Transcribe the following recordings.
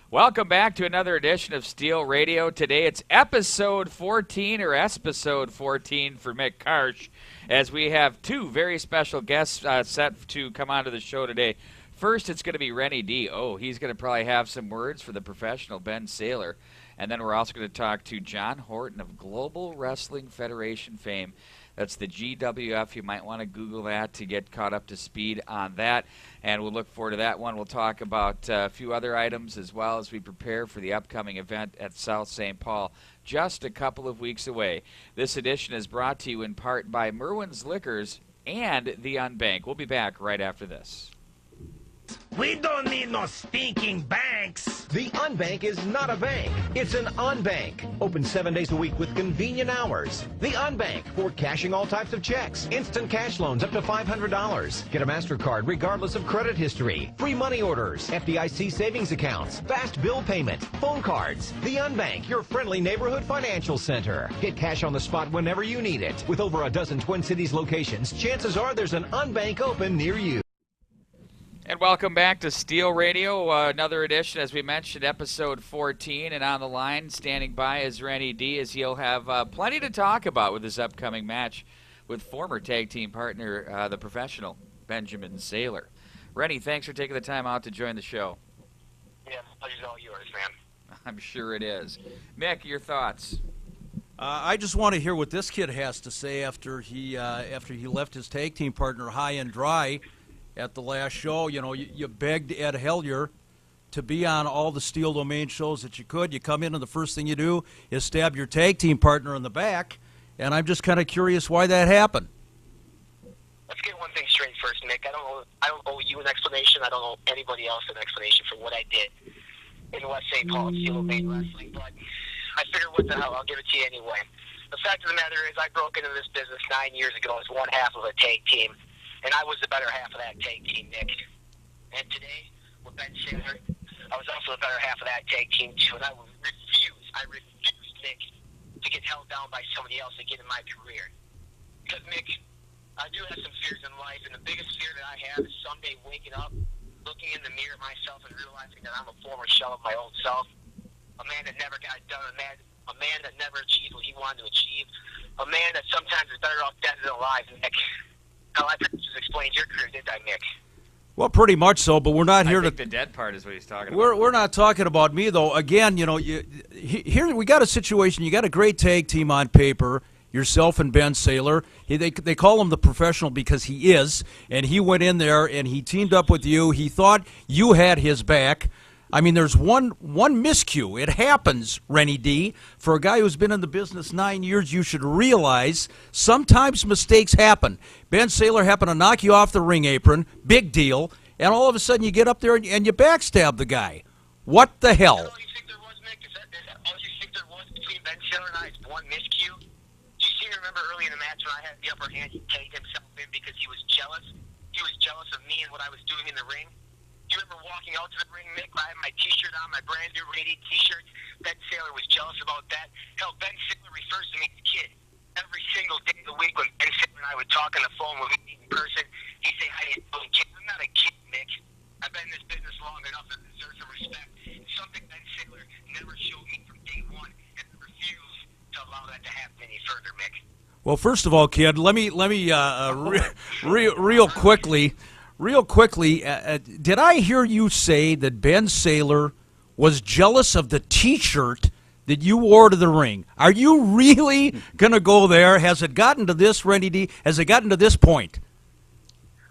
Welcome back to another edition of Steel Radio. Today it's episode 14, or episode 14 for Mick Karsh, as we have two very special guests set to come onto the show today. First, it's going to be Rennie D. Oh, he's going to probably have some words for the professional Ben Saylor. And then we're also going to talk to John Horton of Global Wrestling Federation fame. That's the GWF. You might want to Google that to get caught up to speed on that. And we'll look forward to that one. We'll talk about a few other items as well as we prepare for the upcoming event at South St. Paul, just a couple of weeks away. This edition is brought to you in part by Merwin's Liquors and the Unbank. We'll be back right after this. We don't need no stinking banks. The Unbank is not a bank. It's an unbank. Open 7 days a week with convenient hours. The Unbank for cashing all types of checks. Instant cash loans up to $500. Get a MasterCard regardless of credit history. Free money orders. FDIC savings accounts. Fast bill payment. Phone cards. The Unbank, your friendly neighborhood financial center. Get cash on the spot whenever you need it. With over a dozen Twin Cities locations, chances are there's an Unbank open near you. And welcome back to Steel Radio, another edition, as we mentioned, episode 14. And on the line, standing by, is Rennie D, as he'll have plenty to talk about with his upcoming match with former tag team partner, the professional Benjamin Saylor. Rennie, thanks for taking the time out to join the show. Yeah, the pleasure's all yours, man. I'm sure it is. Mick, your thoughts? I just want to hear what this kid has to say after he left his tag team partner high and dry at the last show. You know, you begged Ed Hellier to be on all the Steel Domain shows that you could. You come in and the first thing you do is stab your tag team partner in the back, and I'm just kind of curious why that happened. Let's get one thing straight first, Nick. I don't owe you an explanation. I don't owe anybody else an explanation for what I did in West St. Paul at Steel Domain Wrestling, but I figured, what the hell, I'll give it to you anyway. The fact of the matter is, I broke into this business 9 years ago as one half of a tag team, and I was the better half of that tag team, Nick. And today, with Ben Saylor, I was also the better half of that tag team, too. And I refuse, Nick, to get held down by somebody else again in my career. Because, Nick, I do have some fears in life, and the biggest fear that I have is someday waking up, looking in the mirror at myself and realizing that I'm a former shell of my old self, a man that never got done, a man that never achieved what he wanted to achieve, a man that sometimes is better off dead than alive, Nick. Now, I just explained your career, didn't I, Nick? Well, pretty much so, but we're not here I think the dead part is what he's talking about. about. We're not talking about me, though. Again, you know, here we got a situation. You got a great tag team on paper, yourself and Ben Saylor. They call him the professional because he is, and he went in there and he teamed up with you. He thought you had his back. I mean, there's one miscue. It happens, Rennie D. For a guy who's been in the business 9 years, you should realize sometimes mistakes happen. Ben Saylor happened to knock you off the ring apron, big deal, and all of a sudden you get up there and you backstab the guy. What the hell? Is that all you think there was, Nick? Is that all you think there was between Ben Saylor and I? Is one miscue? Do you seem to remember early in the match when I had the upper hand, he tagged himself in because he was jealous? He was jealous of me and what I was doing in the ring? Do you remember walking out to the ring, Mick? I had my T-shirt on, my brand new Radiant T-shirt. Ben Saylor was jealous about that. Hell, Ben Saylor refers to me as a kid. Every single day of the week when Ben Saylor and I would talk on the phone when we meet in person, he'd say, "How you doing, kid?" I'm not a kid, Mick. I've been in this business long enough to deserve some respect. It's something Ben Saylor never showed me from day one, and I refuse to allow that to happen any further, Mick. Well, first of all, kid, let me real quickly. Did I hear you say that Ben Saylor was jealous of the T-shirt that you wore to the ring? Are you really going to go there? Has it gotten to this, Rennie D? Has it gotten to this point?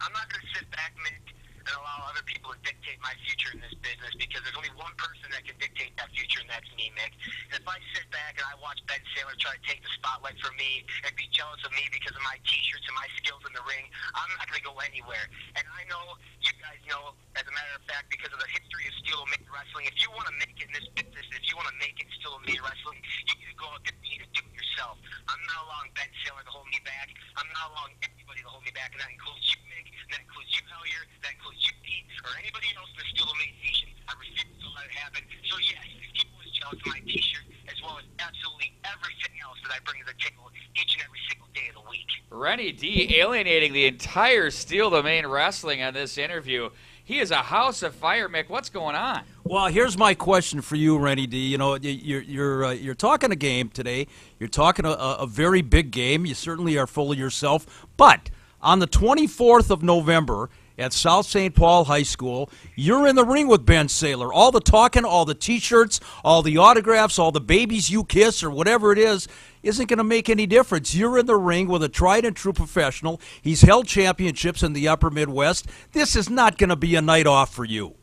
I'm not going to sit back, Mick, and allow other people to dictate my future in this business, because there's only one person that can dictate that future, and that's me, Mick. And if I sit back and I watch Ben Saylor try to take the spotlight from me and be jealous of me because of my T-shirts and my skills in the ring, I'm not going to go anywhere. And I know, you guys know, as a matter of fact, because of the history of Steel Domain Wrestling, if you want to make it in this business, if you want to make it in Steel Domain Wrestling, you need to go out there and you need to do it yourself. I'm not allowing Ben Saylor to hold me back. I'm not allowing anybody to hold me back, and that includes you, Mick, that includes you, Hellier, that includes you, Pete, or anybody else in the Steel Domain Nation. I refuse to let it happen. So yes, he was jealous of my T-shirt, as well as absolutely everything else that I bring to the table each and every single day of the week. Rennie D alienating the entire Steel Domain Wrestling on this interview. He is a house of fire, Mick. What's going on? Well, here's my question for you, Rennie D. You know, you're talking a game today. You're talking a very big game. You certainly are full of yourself. But on the 24th of November at South St. Paul High School, you're in the ring with Ben Saylor. All the talking, all the T-shirts, all the autographs, all the babies you kiss, or whatever it is, isn't going to make any difference. You're in the ring with a tried and true professional. He's held championships in the Upper Midwest. This is not going to be a night off for you.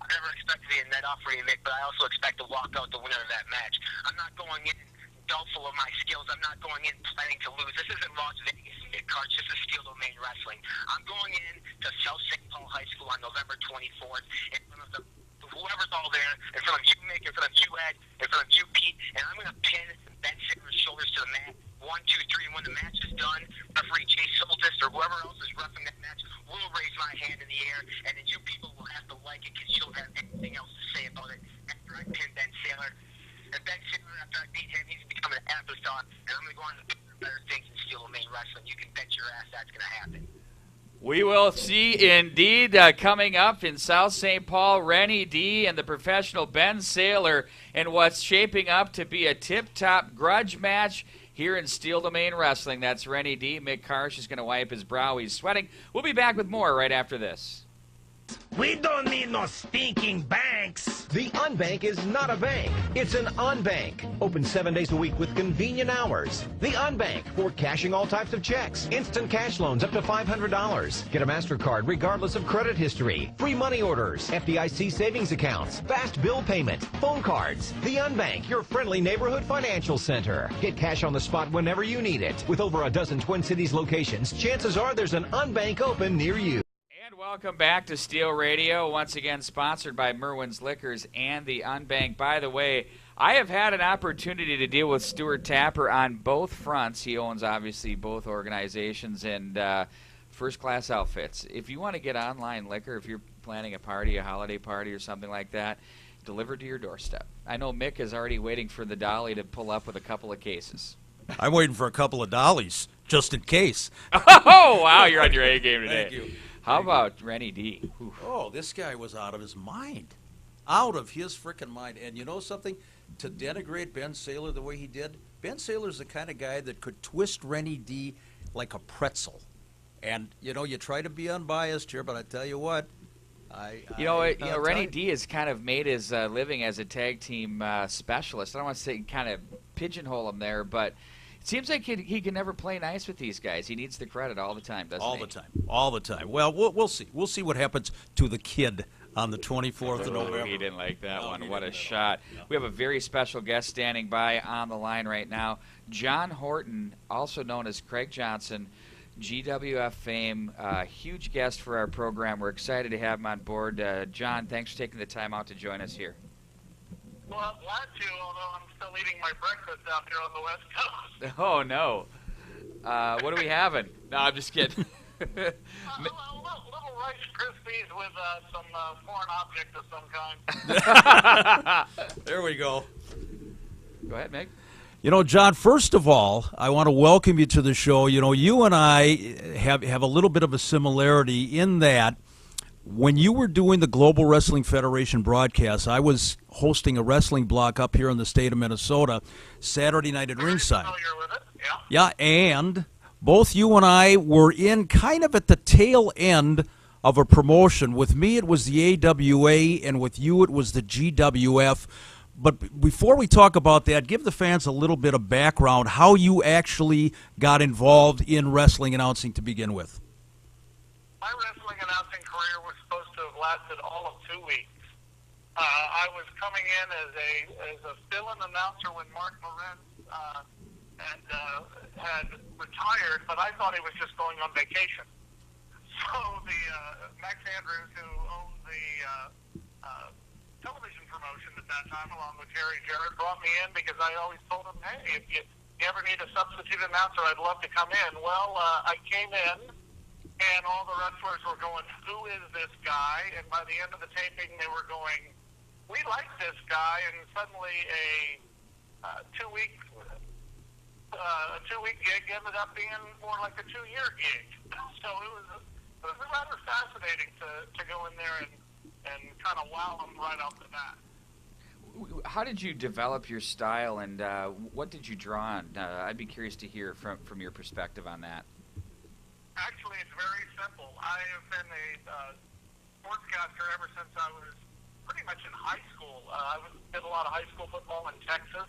I never expect to be a net off for you, Mick, but I also expect to walk out the winner of that match. I'm not going in doubtful of my skills. I'm not going in planning to lose. This isn't Las Vegas, Mick Karch. This is Steel Domain Wrestling. I'm going in to South St. Paul High School on November 24th in front of whoever's all there, in front of you, Mick, in front of you, Ed, in front of you, Pete, and I'm going to pin Ben Saylor's shoulders to the mat. 1, 2, 3, and when the match is done, referee Jay Soltis or whoever else is refereeing that match will raise my hand in the air, and then you people will have to like it because you don't have anything else to say about it after I pin Ben Saylor. And Ben Saylor, after I beat him, he's become an afterthought, and I'm going to go on to bigger and better things in Steel Domain Wrestling. You can bet your ass that's going to happen. We will see indeed coming up in South St. Paul, Rennie D and the professional Ben Saylor in what's shaping up to be a tip-top grudge match here in Steel Domain Wrestling. That's Rennie D. Mick Karsh is going to wipe his brow. He's sweating. We'll be back with more right after this. We don't need no stinking banks. The Unbank is not a bank. It's an unbank. Open 7 days a week with convenient hours. The Unbank for cashing all types of checks. Instant cash loans up to $500. Get a MasterCard regardless of credit history. Free money orders. FDIC savings accounts. Fast bill payment. Phone cards. The Unbank, your friendly neighborhood financial center. Get cash on the spot whenever you need it. With over a dozen Twin Cities locations, chances are there's an Unbank open near you. And welcome back to Steel Radio, once again sponsored by Merwin's Liquors and the Unbank. By the way, I have had an opportunity to deal with Stuart Tapper on both fronts. He owns, obviously, both organizations and first-class outfits. If you want to get online liquor, if you're planning a party, a holiday party or something like that, delivered to your doorstep. I know Mick is already waiting for the dolly to pull up with a couple of cases. I'm waiting for a couple of dollies, just in case. Oh, wow, you're on your A game today. Thank you. How about Rennie D? Oof. Oh, this guy was out of his mind. Out of his frickin' mind. And you know something? To denigrate Ben Saylor the way he did, Ben Saylor's the kind of guy that could twist Rennie D like a pretzel. And, you know, you try to be unbiased here, but I tell you what, Rennie D has kind of made his living as a tag team specialist. I don't want to say kind of pigeonhole him there, but it seems like he can never play nice with these guys. He needs the credit all the time, doesn't he? All the time. Well, we'll see. We'll see what happens to the kid on the 24th of November. He didn't like that one. What a shot. We have a very special guest standing by on the line right now. John Horton, also known as Craig Johnson, GWF fame, huge guest for our program. We're excited to have him on board. John, thanks for taking the time out to join us here. Well, I'm glad to, although I'm still eating my breakfast out here on the West Coast. Oh, no. What are we having? No, I'm just kidding. Little Rice Krispies with some foreign object of some kind. There we go. Go ahead, Mick. You know, John, first of all, I want to welcome you to the show. You know, you and I have a little bit of a similarity in that when you were doing the Global Wrestling Federation broadcast, I was hosting a wrestling block up here in the state of Minnesota, Saturday night at Ringside. Familiar with it, Yeah, and both you and I were in kind of at the tail end of a promotion. With me, it was the AWA, and with you, it was the GWF. But before we talk about that, give the fans a little bit of background, how you actually got involved in wrestling announcing to begin with. My wrestling announcing career was supposed to have lasted all of 2 weeks. I was coming in as a fill-in announcer when Mark Moran had retired, but I thought he was just going on vacation. So the Max Andrews, who owned the television promotion at that time, along with Jerry Jarrett, brought me in because I always told him, hey, if you ever need a substitute announcer, I'd love to come in. Well, I came in, and all the wrestlers were going, who is this guy? And by the end of the taping, they were going, we like this guy. And suddenly a two-week gig ended up being more like a 2-year gig. So it was rather fascinating to go in there and kind of wow them right off the bat. How did you develop your style, and what did you draw on? I'd be curious to hear from your perspective on that. Actually, it's very simple. I have been a sportscaster ever since I was pretty much in high school. Did a lot of high school football in Texas.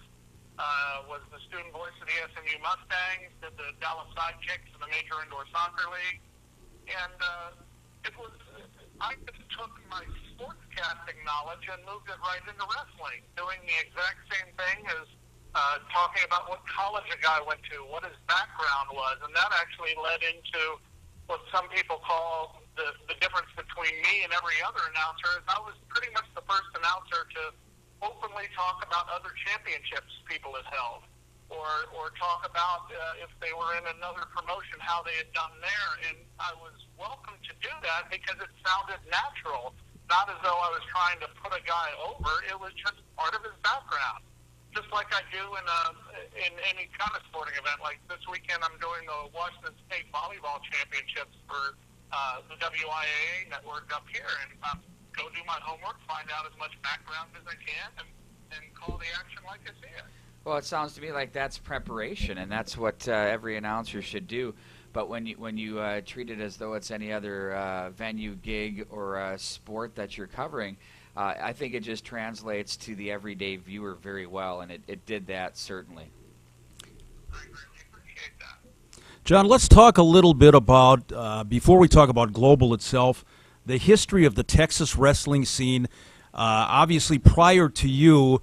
Was the student voice of the SMU Mustangs. Did the Dallas Sidekicks in the Major Indoor Soccer League. And I just took my sportscasting knowledge and moved it right into wrestling, doing the exact same thing as talking about what college a guy went to, what his background was, and that actually led into what some people call the difference between me and every other announcer. Is I was pretty much the first announcer to openly talk about other championships people had held, or talk about if they were in another promotion, how they had done there. And I was welcome to do that because it sounded natural, not as though I was trying to put a guy over. It was just part of his background, just like I do in any kind of sporting event. Like this weekend, I'm doing the Washington State Volleyball Championships for the WIAA network up here, and go do my homework, find out as much background as I can, and call the action like I see it. Well, it sounds to me like that's preparation, and that's what every announcer should do. But when you treat it as though it's any other venue, gig, or sport that you're covering, I think it just translates to the everyday viewer very well, and it did that certainly. I really appreciate that. John, let's talk a little bit about, before we talk about Global itself, the history of the Texas wrestling scene. Obviously, prior to you,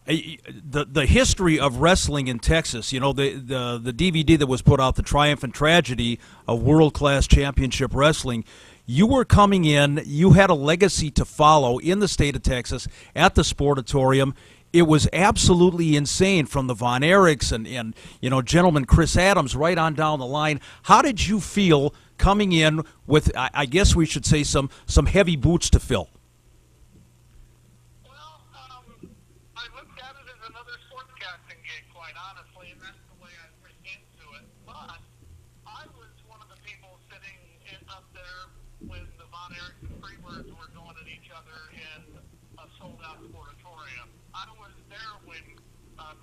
the history of wrestling in Texas, you know, the DVD that was put out, The Triumph and Tragedy of World Class Championship Wrestling, you were coming in, you had a legacy to follow in the state of Texas at the Sportatorium. It was absolutely insane, from the Von Erichs and you know, gentleman Chris Adams right on down the line. How did you feel coming in with, I guess we should say, some heavy boots to fill? Well, I looked at it as another sportscasting gig, quite honestly, and that's the way I went into it. But I was one of the people sitting up there when the Von Erichs and Freebirds were going at each other in a sold-out Sportatorium. I was there when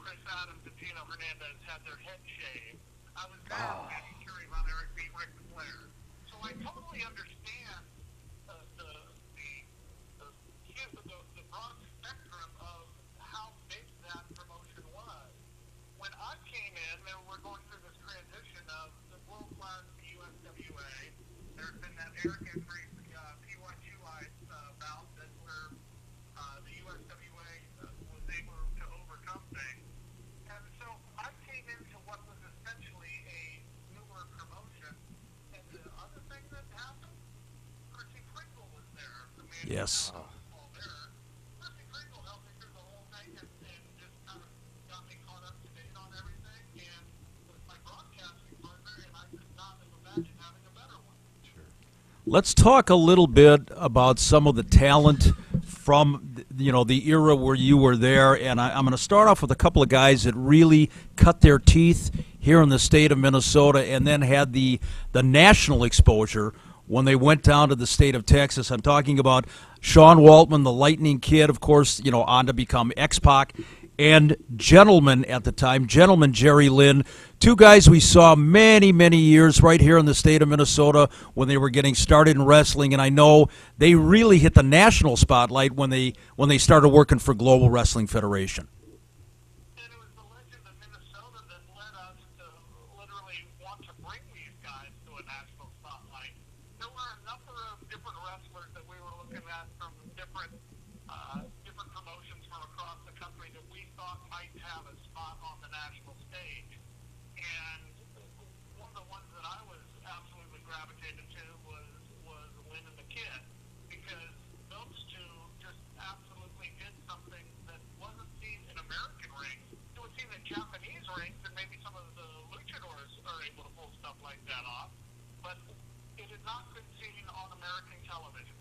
Chris Adams and Gino Hernandez had their head shaved. I was there when Kerry Von Erich beat Ric Flair. So I totally understand the broad spectrum of how big that promotion was. When I came in, and we're going through this transition of the world class to USWA. There's been that Eric Henry PYQI bout that where the USWA was able to overcome things. And so I came into what was essentially a newer promotion. And the other thing that happened, Chrissy Kringle was there. The man Yes. all there. Chrissy Kringle helped me through the whole thing and just kind of got me caught up to date on everything. And was my broadcasting partner, and I could not have imagined having a better one. Let's talk a little bit about some of the talent from, you know, the era where you were there, and I'm going to start off with a couple of guys that really cut their teeth here in the state of Minnesota and then had the national exposure when they went down to the state of Texas. I'm talking about Sean Waltman, the Lightning Kid, of course, you know, on to become X-Pac, and Gentleman at the time, Gentleman Jerry Lynn, two guys we saw many, many years right here in the state of Minnesota when they were getting started in wrestling, and I know they really hit the national spotlight when they started working for Global Wrestling Federation. And it was the legend of Minnesota that led us to literally want to bring these guys to a national spotlight. There were a number of different wrestlers that we were looking at from different promotions from across the country that we thought might have a spot on the national stage. And one of the ones that I was absolutely gravitated to was Lynn and the Kid, because those two just absolutely did something that wasn't seen in American rings. It was seen in Japanese rings, and maybe some of the luchadors are able to pull stuff like that off, but it had not been seen on American television.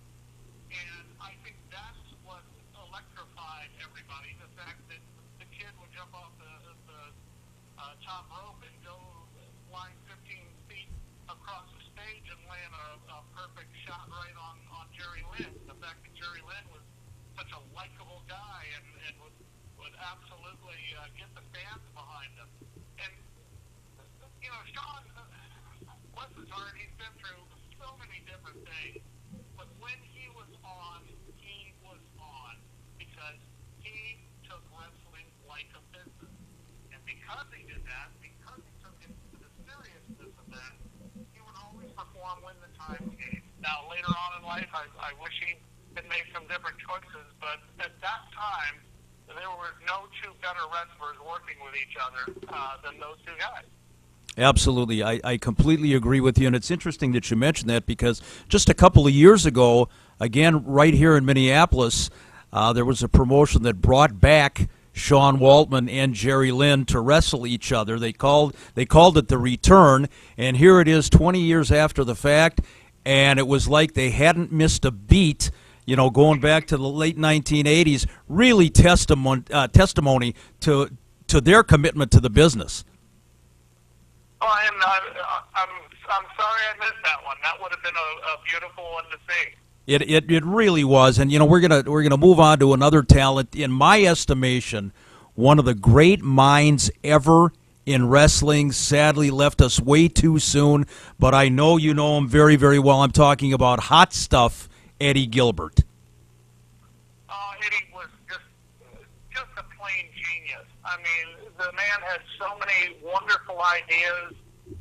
And I think that's what electrified everybody, the fact that the Kid would jump off the top rope and go flying 15 feet across the stage and land a perfect shot right on Jerry Lynn. The fact that Jerry absolutely get the fans behind them. And, Sean, bless his heart, he's been through so many different things. But when he was on because he took wrestling like a business. And because he did that, because he took it to the seriousness of that, he would always perform when the time came. Now, later on in life, I wish he had made some different choices, but at that time, there were no two better wrestlers working with each other than those two guys. Absolutely. I completely agree with you, and it's interesting that you mentioned that because just a couple of years ago, again, right here in Minneapolis, there was a promotion that brought back Sean Waltman and Jerry Lynn to wrestle each other. They called it The Return, and here it is 20 years after the fact, and it was like they hadn't missed a beat, going back to the late 1980s, really testimony to their commitment to the business. Oh, I'm sorry I missed that one. That would have been a beautiful one to see. It really was, and we're gonna move on to another talent. In my estimation, one of the great minds ever in wrestling. Sadly, left us way too soon, but I know you know him very, very well. I'm talking about Hot Stuff, Eddie Gilbert. Eddie was just a plain genius. I mean, the man had so many wonderful ideas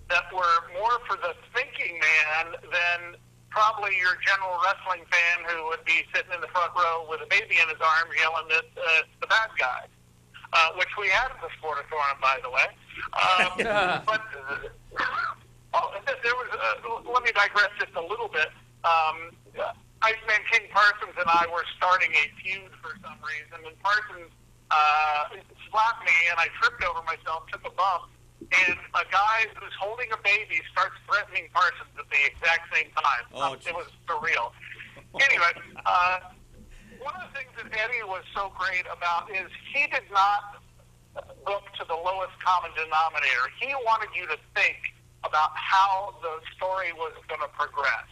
that were more for the thinking man than probably your general wrestling fan who would be sitting in the front row with a baby in his arms yelling at the bad guy, which we had in the Sportatorium, by the way. But there was. Let me digress just a little bit. Iceman King Parsons and I were starting a feud for some reason, and Parsons slapped me, and I tripped over myself, took a bump, and a guy who's holding a baby starts threatening Parsons at the exact same time. It was surreal. Anyway, one of the things that Eddie was so great about is he did not look to the lowest common denominator. He wanted you to think about how the story was going to progress.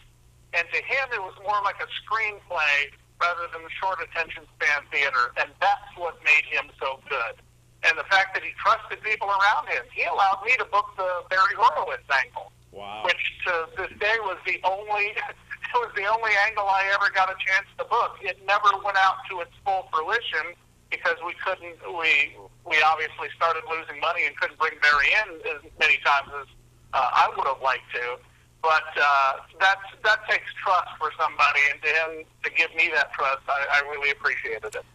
And to him, it was more like a screenplay rather than short attention span theater. And that's what made him so good. And the fact that he trusted people around him. He allowed me to book the Barry Horowitz angle. Wow. Which to this day was the only angle I ever got a chance to book. It never went out to its full fruition because we obviously started losing money and couldn't bring Barry in as many times as I would have liked to. But that takes trust for somebody, and to him to give me that trust, I really appreciated it.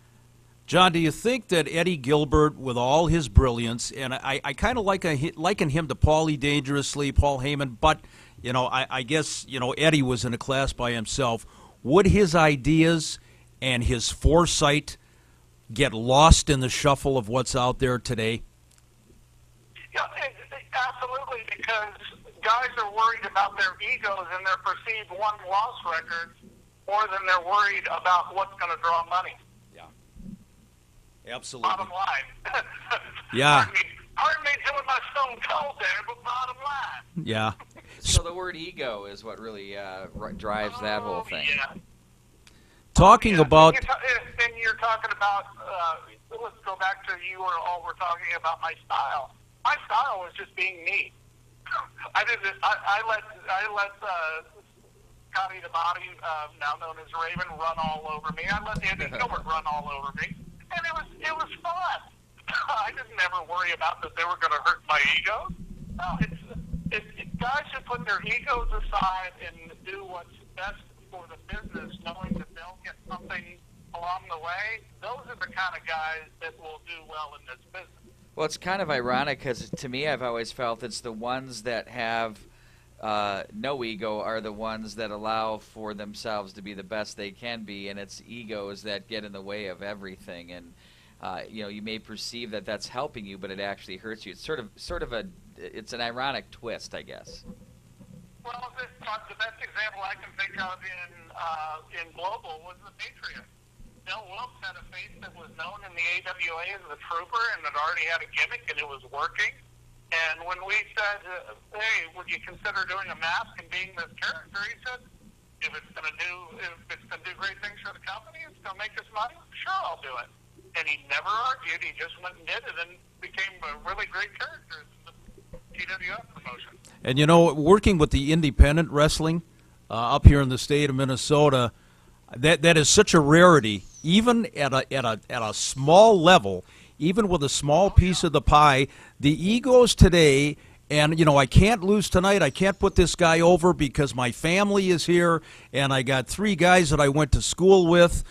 John, do you think that Eddie Gilbert, with all his brilliance, and I kind of liken him to Paulie Dangerously, Paul Heyman, but I guess Eddie was in a class by himself. Would his ideas and his foresight get lost in the shuffle of what's out there today? Yeah, absolutely, because guys are worried about their egos and their perceived won-loss records more than they're worried about what's going to draw money. Yeah, absolutely. Bottom line. Yeah. Pardon me doing my stone cold there, but bottom line. Yeah. So the word ego is what really drives that whole thing. Yeah. Talking about... And you're talking about, let's go back to you all were talking about my style. My style was just being me. I let Scotty the Body, now known as Raven, run all over me. I let Andy Gilbert run all over me, and it was fun. I didn't ever worry about that they were going to hurt my ego. No, it's guys who put their egos aside and do what's best for the business, knowing that they'll get something along the way. Those are the kind of guys that will do well in this business. Well, it's kind of ironic because to me, I've always felt it's the ones that have no ego are the ones that allow for themselves to be the best they can be, and it's egos that get in the way of everything. And you may perceive that that's helping you, but it actually hurts you. It's sort of it's an ironic twist, I guess. Well, the best example I can think of in Global was the Patriots. Bill Wilkes had a face that was known in the AWA as the Trooper and had already had a gimmick and it was working. And when we said, hey, would you consider doing a mask and being this character, he said, if it's going to do great things for the company, it's going to make us money, sure, I'll do it. and he never argued. He just went and did it and became a really great character in the TWF promotion. And, you know, working with the independent wrestling up here in the state of Minnesota, that is such a rarity, even at a small level, even with a small piece of the pie. The egos today, and, you know, I can't lose tonight. I can't put this guy over because my family is here, and I got 3 guys that I went to school with.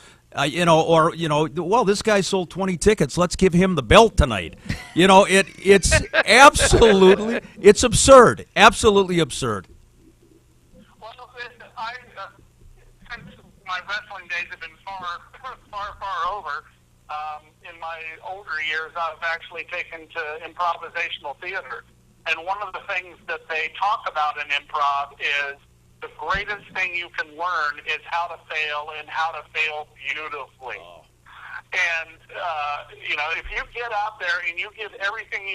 You know, or, you know, well, this guy sold 20 tickets. Let's give him the belt tonight. You know, it's absolutely, it's absurd. Absolutely absurd. Well, since my wrestling days have been far over, in my older years, I've actually taken to improvisational theater. And one of the things that they talk about in improv is the greatest thing you can learn is how to fail and how to fail beautifully. Oh. And, you know, if you get out there and you give everything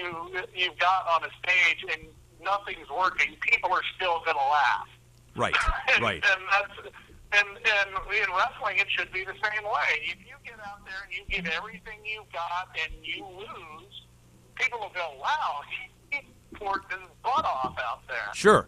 you've got on a stage and nothing's working, people are still going to laugh. Right, right. And in wrestling, it should be the same way. If you get out there and you give everything you've got and you lose, people will go, wow, he poured his butt off out there. Sure.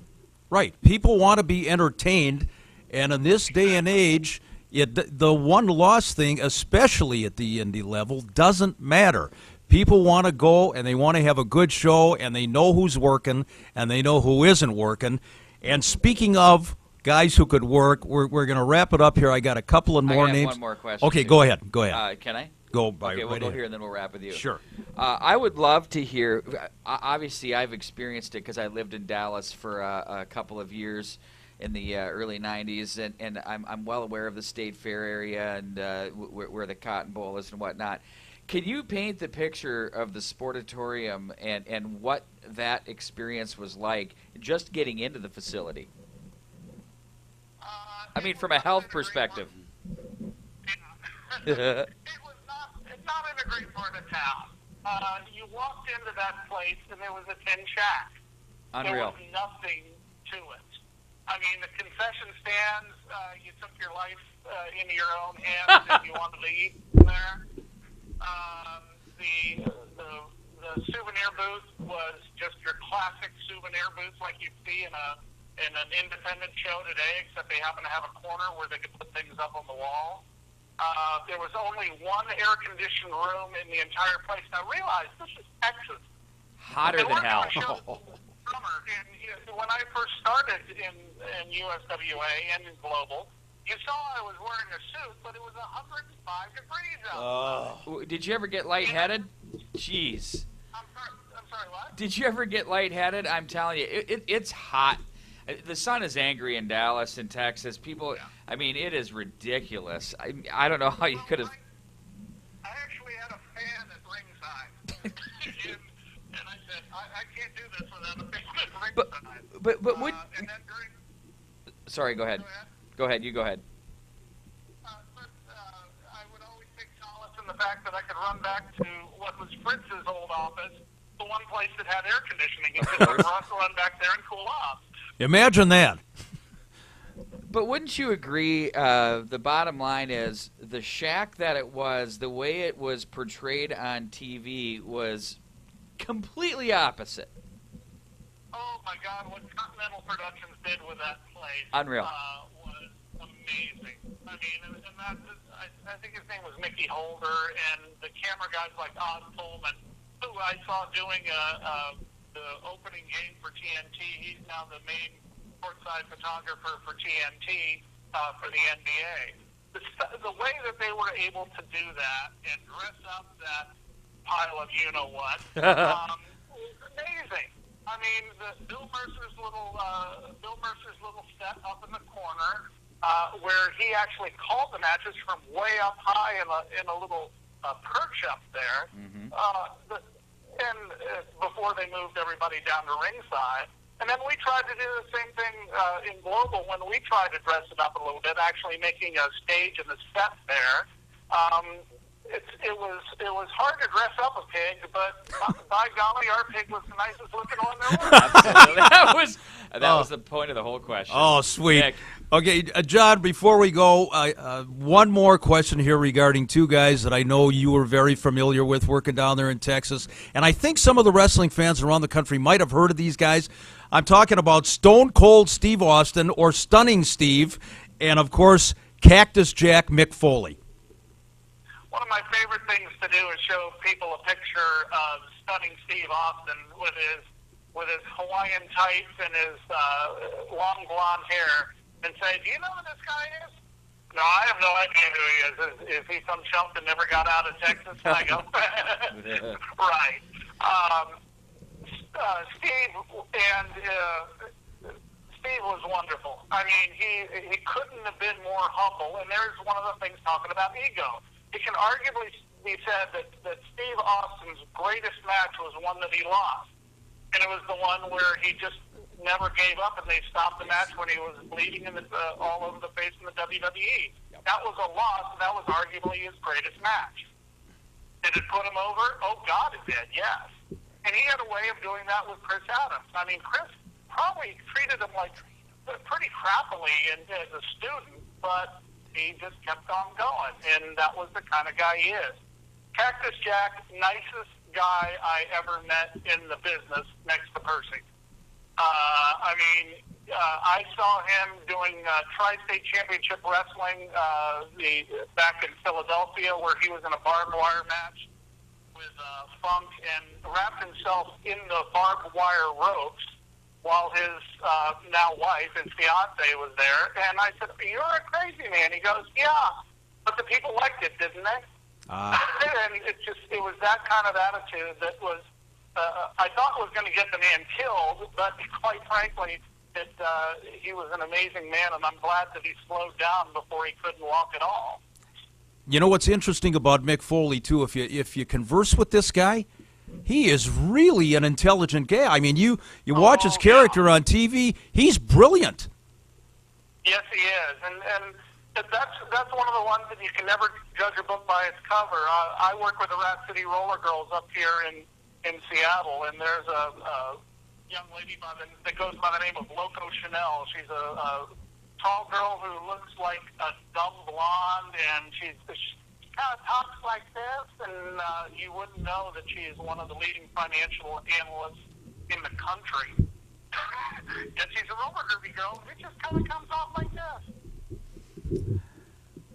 Right. People want to be entertained, and in this day and age, the one-loss thing, especially at the indie level, doesn't matter. People want to go, and they want to have a good show, and they know who's working, and they know who isn't working. And speaking of guys who could work, we're going to wrap it up here. I got a couple of more names. One more question. Okay, go ahead. Go ahead. Can I? Go by okay, we'll right go ahead. here and then we'll wrap with you. Sure. I would love to hear. Obviously, I've experienced it because I lived in Dallas for a couple of years in the early '90s, and I'm well aware of the State Fair area and where the Cotton Bowl is and whatnot. Can you paint the picture of the Sportatorium and what that experience was like, just getting into the facility? I mean, from a health perspective. It's not in a great part of town. You walked into that place and there was a tin shack. Unreal. There was nothing to it. I mean, the concession stands, you took your life into your own hands if you wanted to eat there. The souvenir booth was just your classic souvenir booth like you'd see in an independent show today, except they happen to have a corner where they could put things up on the wall. There was only one air-conditioned room in the entire place. Now, realize this is Texas. Hotter than hell. Summer. And when I first started in USWA and in Global, you saw I was wearing a suit, but it was 105 degrees outside. Did you ever get lightheaded? Jeez. I'm sorry, what? Did you ever get lightheaded? I'm telling you, it's hot. The sun is angry in Dallas and Texas. People, I mean, it is ridiculous. I don't know how you could have. I actually had a fan at ringside, and I said, I can't do this without a fan at ringside. But would. And then during. Sorry, go ahead. Go ahead. You go ahead. But I would always take solace in the fact that I could run back to what was Fritz's old office, the one place that had air conditioning, and just run back there and cool off. Imagine that. But wouldn't you agree, the bottom line is the shack that it was, the way it was portrayed on TV was completely opposite. Oh, my God, what Continental Productions did with that place Unreal. Was amazing. I mean, and that, I think his name was Mickey Holder, and the camera guys like Oz Pullman, who I saw doing the opening game for TNT. He's now the main courtside photographer for TNT for the NBA. The way that they were able to do that and dress up that pile of you-know-what was amazing. I mean, Bill Mercer's little set up in the corner where he actually called the matches from way up high in a little perch up there. Mm-hmm. Before they moved everybody down to ringside. And then we tried to do the same thing in Global when we tried to dress it up a little bit, actually making a stage and a set there. It was hard to dress up a pig, but by golly, our pig was the nicest looking one there was. Absolutely. That was the point of the whole question. Oh, sweet. Nick. Okay, John, before we go, one more question here regarding two guys that I know you were very familiar with working down there in Texas. And I think some of the wrestling fans around the country might have heard of these guys. I'm talking about Stone Cold Steve Austin or Stunning Steve, and, of course, Cactus Jack Mick Foley. One of my favorite things to do is show people a picture of Stunning Steve Austin with his Hawaiian tights and his long blonde hair, and say, "Do you know who this guy is?" "No, I have no idea who he is. Is he some chump that never got out of Texas?" And I go, "Right." Steve was wonderful. I mean, he couldn't have been more humble. And there's one of the things talking about ego. It can arguably be said that Steve Austin's greatest match was one that he lost. And it was the one where he just never gave up, and they stopped the match when he was bleeding all over the face in the WWE. That was a loss, and that was arguably his greatest match. Did it put him over? Oh, God, it did, yes. And he had a way of doing that with Chris Adams. I mean, Chris probably treated him like pretty crappily as a student, but he just kept on going, and that was the kind of guy he is. Cactus Jack, nicest guy I ever met in the business next to Percy. I saw him doing Tri-State Championship Wrestling back in Philadelphia, where he was in a barbed wire match with Funk and wrapped himself in the barbed wire ropes while his now wife and fiance was there. And I said, "You're a crazy man." He goes, "Yeah, but the people liked it, didn't they?" And it was that kind of attitude that was, I thought was going to get the man killed, but quite frankly, he was an amazing man, and I'm glad that he slowed down before he couldn't walk at all. You know what's interesting about Mick Foley, too, if you converse with this guy, he is really an intelligent guy. I mean, you watch his character on TV, he's brilliant. Yes, he is, and that's one of the ones that you can never judge a book by its cover. I work with the Rat City Roller Girls up here in Seattle, and there's a young lady that goes by the name of Loco Chanel. She's a tall girl who looks like a dumb blonde, and she kind of talks like this, and you wouldn't know that she is one of the leading financial analysts in the country. And she's a roller derby girl, and it just kind of comes off like this.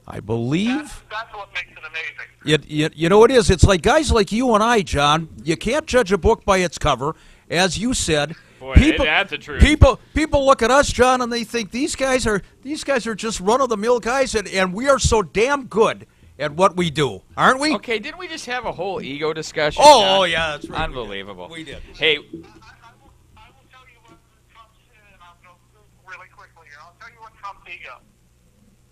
I believe that's what makes it amazing. You know it is. It's like guys like you and I, John. You can't judge a book by its cover, as you said. Boy, that's the truth. People look at us, John, and they think these guys are just run of the mill guys, and we are so damn good at what we do, aren't we? Okay, didn't we just have a whole ego discussion? Oh yeah, that's right. Unbelievable. We did. Hey. I will tell you what Trump's, and I'll go really quickly here. I'll tell you what Trump's ego.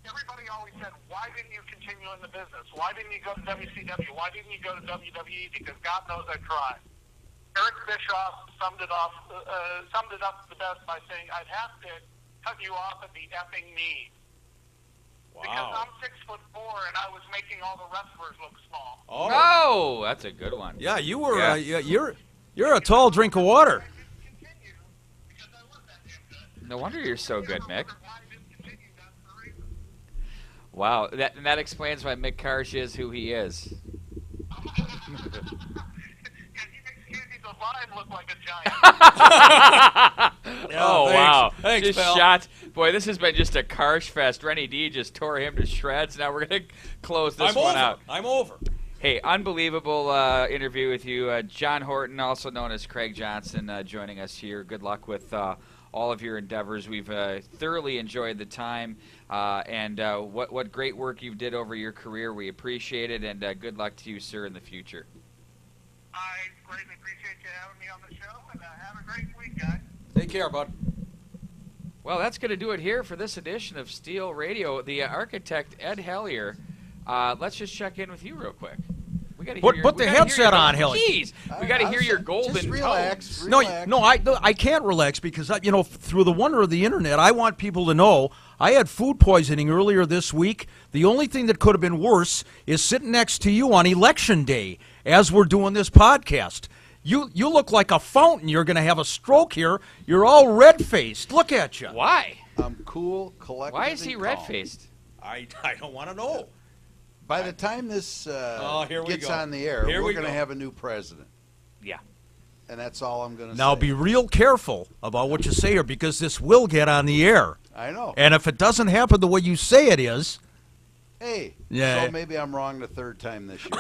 Everybody always said, "Why didn't you continue in the business? Why didn't you go to WCW? Why didn't you go to WWE?" Because God knows I tried. Eric Bischoff summed it up the best by saying, "I'd have to cut you off at the effing knees." Wow. Because I'm 6'4" and I was making all the wrestlers look small. Oh, that's a good one. Yeah, you were. You're a tall drink of water. I didn't continue because I was that damn good. No wonder you're so good, Mick. Why I didn't continue, that's the reason. Wow, that explains why Mick Karsh is who he is. Line looked like a giant. Wow. Thanks, just pal. shot. Boy, this has been just a Karsh fest. Rennie D just tore him to shreds. Now we're going to close this one out. I'm over. Hey, unbelievable interview with you. John Horton, also known as Craig Johnson, joining us here. Good luck with all of your endeavors. We've thoroughly enjoyed the time, and what great work you did over your career. We appreciate it, and good luck to you, sir, in the future. I greatly appreciate you having me on the show, and have a great week, guys. Take care, bud. Well, that's going to do it here for this edition of Steel Radio. The architect, Ed Hellier, let's just check in with you real quick. We got to Put the headset on, Hellier. Jeez, we got to hear your golden just relax, tones. relax. No, I can't relax because through the wonder of the internet, I want people to know I had food poisoning earlier this week. The only thing that could have been worse is sitting next to you on Election Day as we're doing this podcast. You look like a fountain. You're going to have a stroke here. You're all red-faced. Look at you. Why? I'm cool, collected. Why is he and red-faced? I don't want to know. By the time this here we gets go. on the air, Here we're we going to go. have a new president. Yeah. And that's all I'm going to say. Now be real careful about what you say here because this will get on the air. I know. And if it doesn't happen the way you say it is, Hey, Yeah. so maybe I'm wrong the third time this year.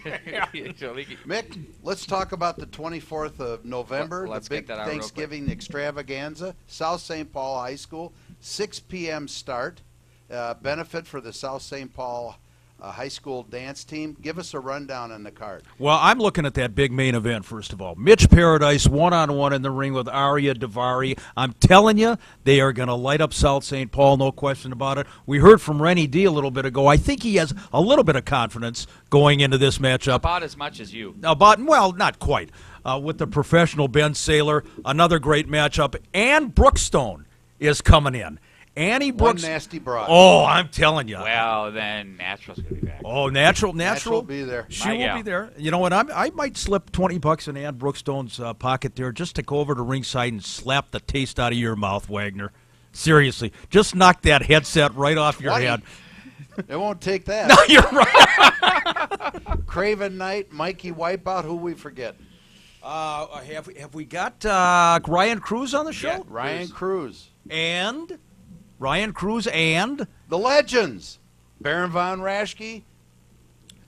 Let's Mick, let's talk about the 24th of November, Let's the big get that out real quick. Thanksgiving extravaganza, South St. Paul High School, 6 p.m. start. Benefit for the South St. Paul High School dance team. Give us a rundown on the card. well, I'm looking at that big main event, first of all. Mitch Paradise, one-on-one in the ring with Arya Davari. I'm telling you, they are going to light up South St. Paul, no question about it. We heard from Rennie D a little bit ago. I think he has a little bit of confidence going into this matchup. about as much as you. Well, not quite. With the professional Ben Saylor, another great matchup. And Brookstone is coming in. Annie Brooks. One nasty broad. Oh, I'm telling you. Well, then Natural's going to be back. Oh, natural. Natural will be there. She My will gal. be there. You know what? I might slip $20 in Ann Brookstone's pocket there just to go over to ringside and slap the taste out of your mouth, Wagner. Seriously, just knock that headset right off your 20. head. It won't take that. No, you're right. Craven Knight, Mikey Wipeout, who we forget? Have we got Ryan Cruz on the show? Yeah. Ryan Cruz. And Ryan Cruz and The Legends. Baron Von Raschke,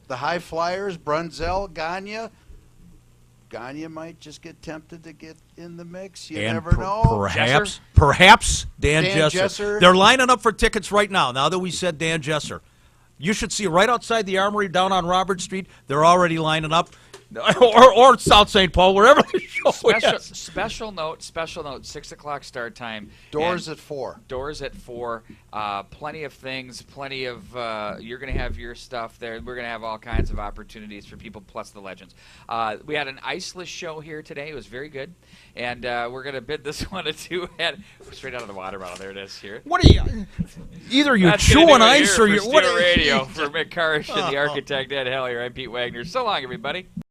the High Flyers, Brunzell, Gagne. Gagne might just get tempted to get in the mix. You never know. Perhaps Dan Jesser. Jesser. They're lining up for tickets right now. Now that we said Dan Jesser, you should see right outside the Armory down on Robert Street. They're already lining up, or South St. Paul, wherever the show is. Special note, 6 o'clock start time. Doors And at 4. Doors at 4. Plenty of things, plenty of, you're going to have your stuff there. We're going to have all kinds of opportunities for people, plus the legends. We had an iceless show here today. It was very good. And we're going to bid this one a 2-head. Straight out of the water bottle. There it is here. What are you? Either you're That's gonna do chewing it ice here or for you're. Steel Radio for Mick Karsh and the architect Ed Hellier. I'm Pete Wagner. So long, everybody.